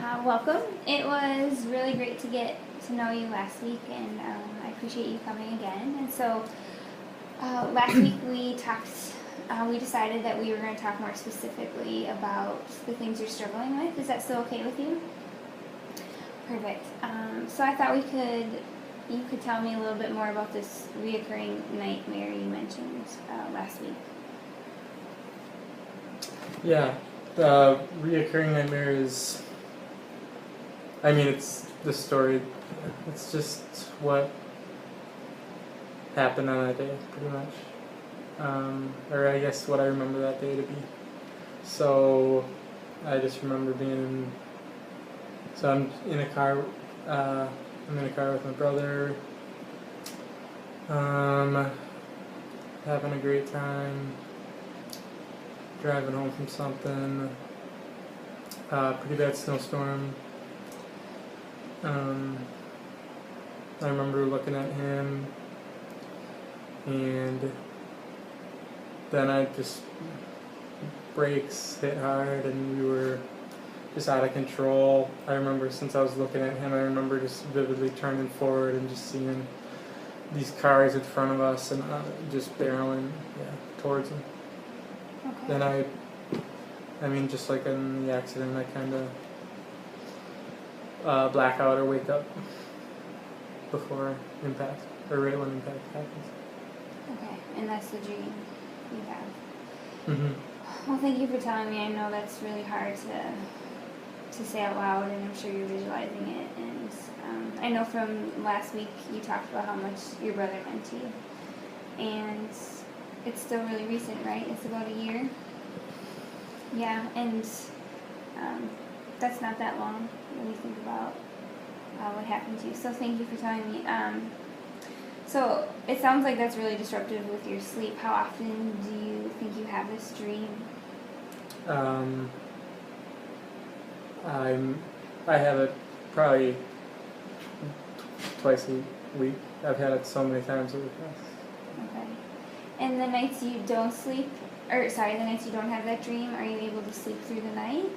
Welcome. It was really great to get to know you last week, and I appreciate you coming again. And so, last week we talked. We decided that we were going to talk more specifically about the things you're struggling with. Is that still okay with you? Perfect. So I thought you could tell me a little bit more about this reoccurring nightmare you mentioned last week. Yeah, the reoccurring nightmare is, it's the story, it's just what happened on that day, pretty much. Or I guess what I remember that day to be. So, I just remember I'm in a car with my brother, having a great time, driving home from something, pretty bad snowstorm. I remember looking at him, and then brakes hit hard, and we were just out of control. I remember since I was looking at him, I remember just vividly turning forward and just seeing these cars in front of us and just barreling towards him. Okay. Then just like in the accident, I kind of black out or wake up before impact, or right when impact happens. Okay, and that's the dream you have. Mm-hmm. Well, thank you for telling me. I know that's really hard to say out loud, and I'm sure you're visualizing it. And I know from last week you talked about how much your brother meant to you. And it's still really recent, right? It's about a year. Yeah, and that's not that long when you think about what happened to you. So thank you for telling me. So it sounds like that's really disruptive with your sleep. How often do you think you have this dream? I have it probably twice a week. I've had it so many times over the past. Okay. And the nights you don't sleep, the nights you don't have that dream, are you able to sleep through the night?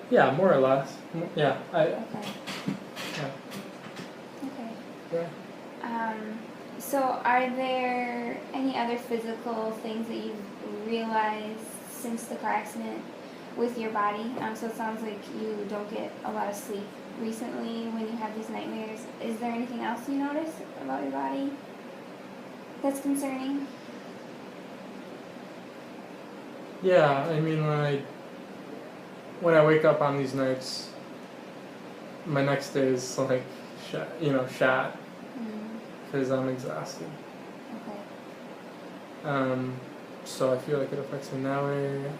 Yeah, more or less. Yeah. Okay. Yeah. Okay. Yeah. So are there any other physical things that you've realized since the car accident with your body? So it sounds like you don't get a lot of sleep recently when you have these nightmares. Is there anything else you notice about your body that's concerning? Yeah, when I wake up on these nights, my next day is like shot because I'm exhausted. Okay. So I feel like it affects me that way.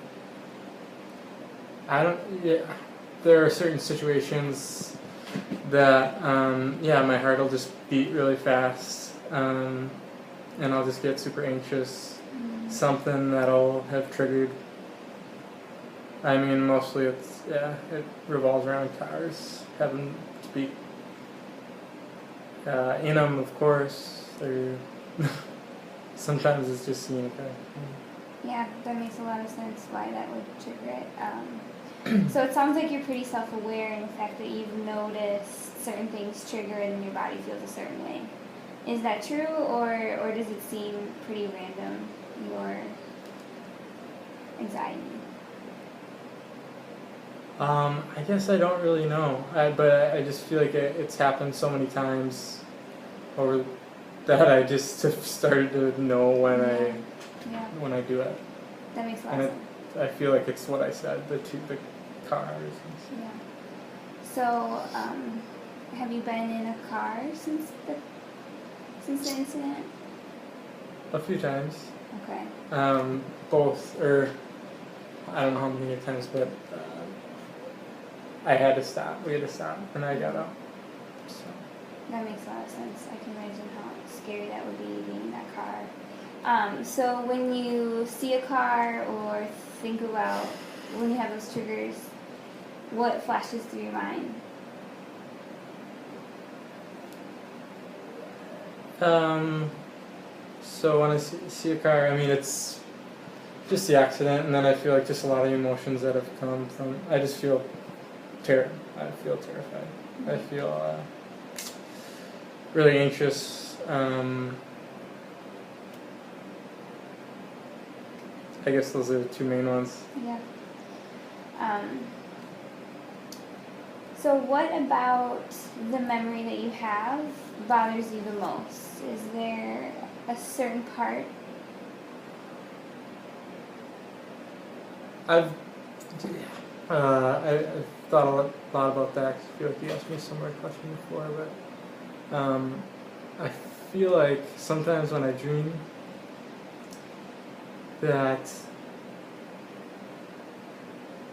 There are certain situations that my heart will just beat really fast, and I'll just get super anxious. Something that'll have triggered. Mostly it revolves around cars, having to be in them, of course. Sometimes it's just seeing a car. Yeah, that makes a lot of sense why that would trigger it. So it sounds like you're pretty self-aware in the fact that you've noticed certain things trigger it and your body feels a certain way. Is that true, or does it seem pretty random, your anxiety? I guess I don't really know, but I just feel like it's happened so many times over that I just have started to know when I do it. That makes a lot of sense. I feel like it's what I said, the cars. Yeah. So, have you been in a car since the incident? A few times. Okay. Both, or I don't know how many times, but I had to stop. We had to stop, and I got out. So. That makes a lot of sense. I can imagine how scary that would be being in that car. So when you see a car or think about when you have those triggers, what flashes through your mind? So when I see a car, it's just the accident, and then I feel like just a lot of emotions that have come from. I just feel I feel terrified. I feel really anxious. I guess those are the two main ones. Yeah. So what about the memory that you have bothers you the most? Is there a certain part? I've I've thought a lot about that. 'Cause I feel like you asked me a similar question before, but I feel like sometimes when I dream that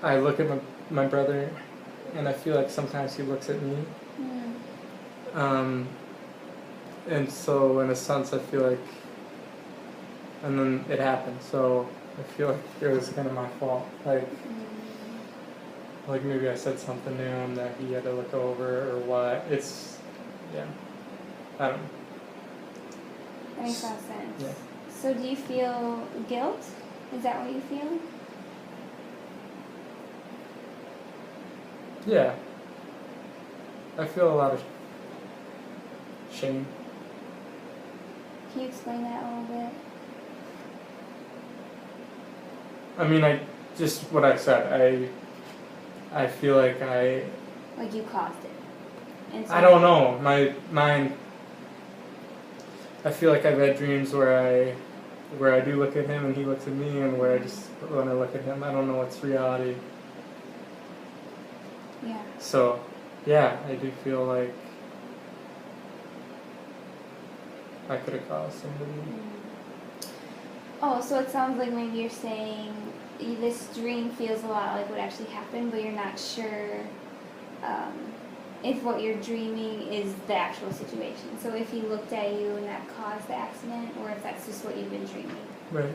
I look at my brother, and I feel like sometimes he looks at me. Mm. And so in a sense I feel like, and then it happened, so I feel like it was kind of my fault, like maybe I said something to him that he had to look over or what. It's, yeah, I don't know. That makes a lot of sense. Yeah. So do you feel guilt? Is that what you feel? Yeah, I feel a lot of shame. Can you explain that a little bit? I mean, just what I said, I feel like Like you caused it. And so I don't know, my mind, I feel like I've had dreams where I do look at him and he looks at me, and where I just, when I look at him, I don't know what's reality. Yeah. So, yeah, I do feel like I could have caused somebody. Oh, so it sounds like maybe you're saying this dream feels a lot like what actually happened, but you're not sure if what you're dreaming is the actual situation. So if he looked at you and that caused the accident, or if that's just what you've been dreaming. Right.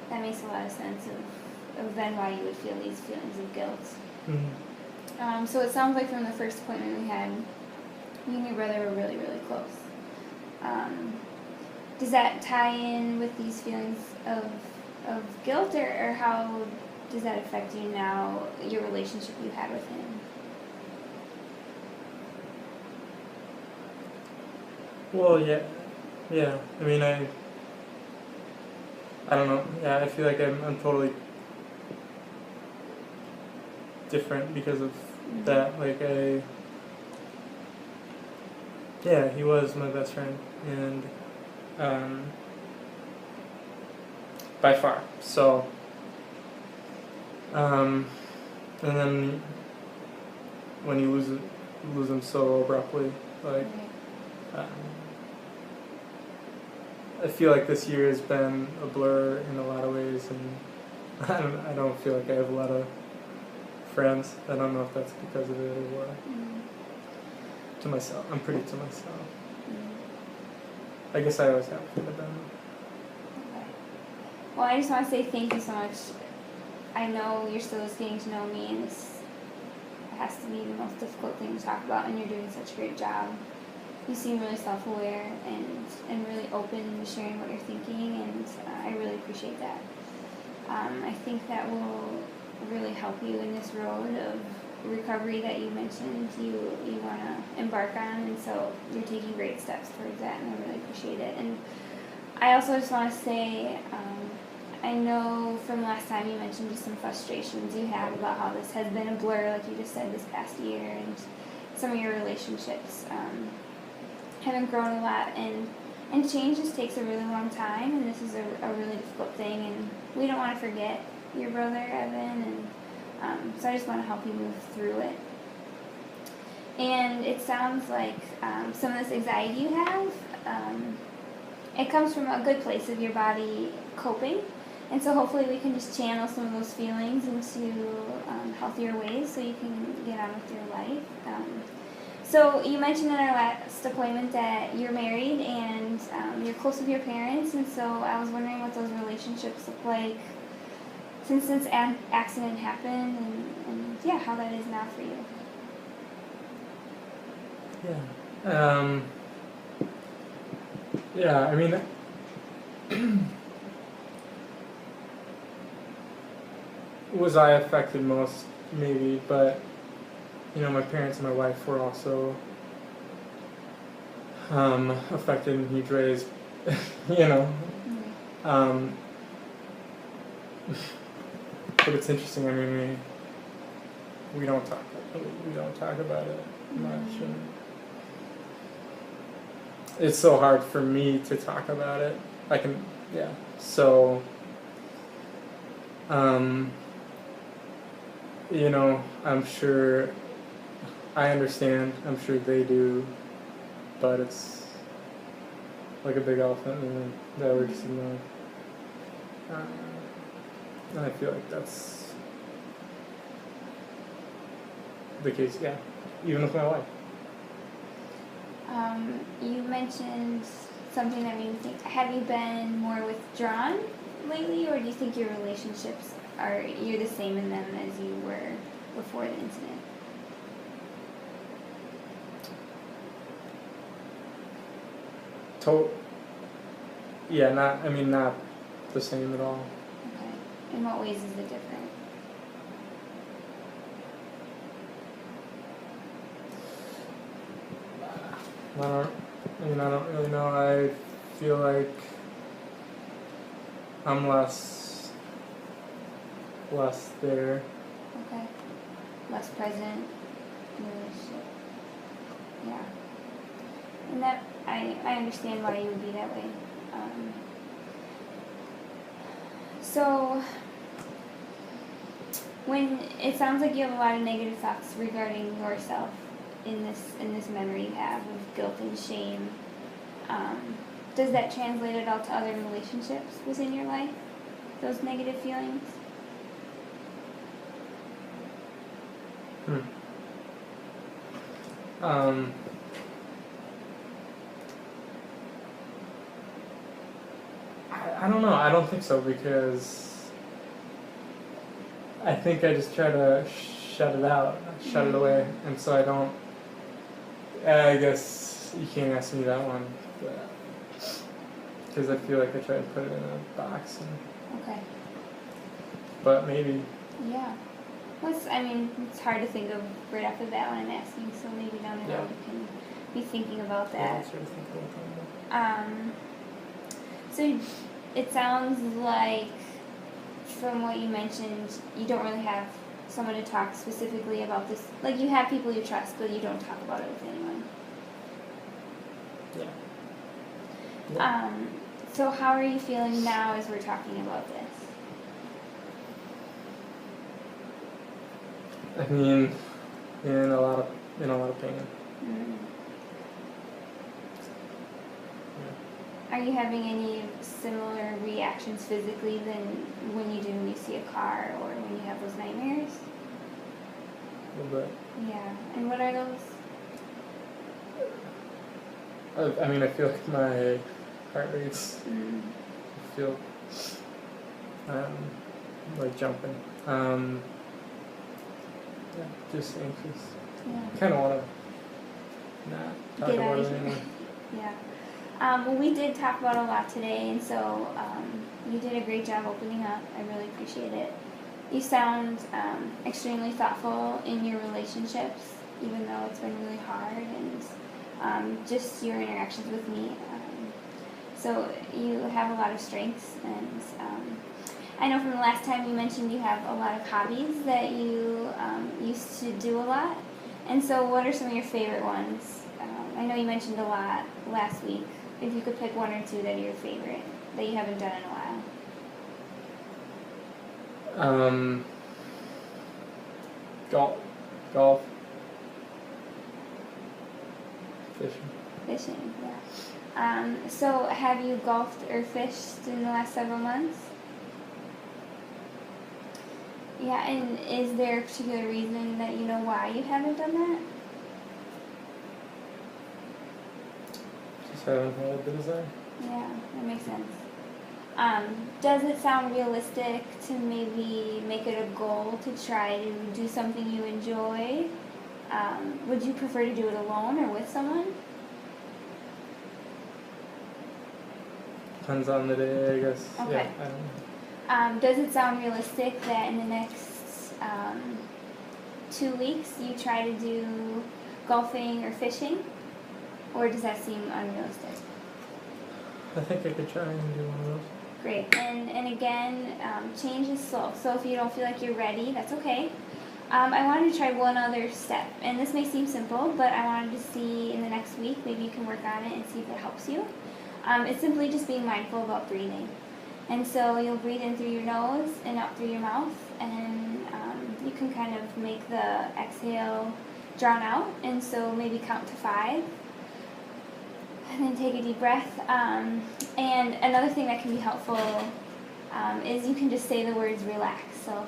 That makes a lot of sense of then why you would feel these feelings of guilt. Mm-hmm. So it sounds like from the first appointment we had, you and your brother were really, really close. Does that tie in with these feelings of guilt, or how does that affect you now, your relationship you had with him? Well, yeah. I mean, I don't know. Yeah, I feel like I'm totally different because of that. Like yeah, he was my best friend, and by far. So, and then when you lose him so abruptly, like. I feel like this year has been a blur in a lot of ways, and I don't feel like I have a lot of friends. I don't know if that's because of it or what. To myself, I'm pretty to myself. I guess I always have to have been. Okay. Well, I just want to say thank you so much. I know you're still just getting to know me, and this has to be the most difficult thing to talk about, and you're doing such a great job. You seem really self-aware and really open to sharing what you're thinking, and I really appreciate that. I think that will really help you in this road of recovery that you mentioned you want to embark on, and so you're taking great steps towards that, and I really appreciate it. And I also just want to say, I know from last time you mentioned just some frustrations you have about how this has been a blur, like you just said, this past year, and some of your relationships haven't grown a lot, and change just takes a really long time, and this is a really difficult thing, and we don't want to forget your brother, Evan, and so I just want to help you move through it. And it sounds like some of this anxiety you have, it comes from a good place of your body coping, and so hopefully we can just channel some of those feelings into healthier ways so you can get on with your life. So you mentioned in our last appointment that you're married and you're close with your parents, and so I was wondering what those relationships look like since this accident happened, and yeah, how that is now for you. Yeah. Yeah, I mean, was I affected most? Maybe, but you know, my parents and my wife were also affected in huge ways. You know, um, but it's interesting. I mean, we don't talk about it much, and it's so hard for me to talk about it. I can, yeah. So, you know, I'm sure I understand. I'm sure they do, but it's like a big elephant in the room that we're just ignoring. And I feel like that's the case, yeah, even with my wife. You mentioned something that made me think. Have you been more withdrawn lately, or do you think your relationships you're the same in them as you were before the incident? Yeah, not the same at all. Okay. In what ways is it different? I don't really know. I feel like I'm less there. Okay. Less present in the relationship. Yeah. And that, I understand why you would be that way. So, when it sounds like you have a lot of negative thoughts regarding yourself in this memory you have of guilt and shame, does that translate at all to other relationships within your life? Those negative feelings? I don't know. I don't think so, because I think I just try to shut it away, and so I don't. I guess you can't ask me that one, because I feel like I try to put it in a box. Okay. But maybe. Yeah. It's hard to think of right off the bat when I'm asking, so maybe down the road you can be thinking about that. Yeah, I'll sort of think about that. So it sounds like, from what you mentioned, you don't really have someone to talk specifically about this. Like, you have people you trust, but you don't talk about it with anyone. Yeah. So how are you feeling now as we're talking about this? I mean, in a lot of pain. Yeah. Are you having any similar reactions physically than when you see a car or when you have those nightmares? A little bit. Yeah. And what are those? I feel like my heart rate's. I feel like jumping. Yeah, just anxious. Yeah. Kind of want to not talk Get about out it of anymore. here. Yeah. Well, we did talk about a lot today, and so you did a great job opening up. I really appreciate it. You sound extremely thoughtful in your relationships, even though it's been really hard, and just your interactions with me. So you have a lot of strengths, and I know from the last time you mentioned you have a lot of hobbies that you used to do a lot. And so what are some of your favorite ones? I know you mentioned a lot last week. If you could pick one or two that are your favorite, that you haven't done in a while. Golf. Fishing. Fishing, yeah. So have you golfed or fished in the last several months? Yeah, and is there a particular reason that you know why you haven't done that? Just haven't had the desire. Yeah, that makes sense. Does it sound realistic to maybe make it a goal to try to do something you enjoy? Would you prefer to do it alone or with someone? Depends on the day, I guess. Okay. Yeah, I don't know. Does it sound realistic that in the next 2 weeks you try to do golfing or fishing? Or does that seem unrealistic? I think I could try and do one of those. Great. And again, change is slow. So if you don't feel like you're ready, that's okay. I wanted to try one other step. And this may seem simple, but I wanted to see in the next week, maybe you can work on it and see if it helps you. It's simply just being mindful about breathing. And so you'll breathe in through your nose and out through your mouth. And you can kind of make the exhale drawn out. And so maybe count to 5. And then take a deep breath. And another thing that can be helpful is you can just say the words relax. So,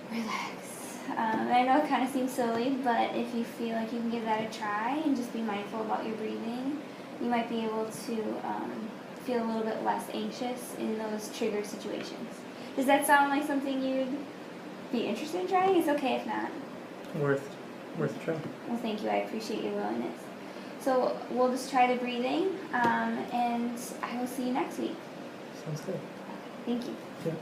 relax. I know it kind of seems silly, but if you feel like you can give that a try and just be mindful about your breathing, you might be able to feel a little bit less anxious in those trigger situations. Does that sound like something you'd be interested in trying? It's okay if not. Worth a try. Well, thank you. I appreciate your willingness. So we'll just try the breathing, and I will see you next week. Sounds good. Thank you. Yeah.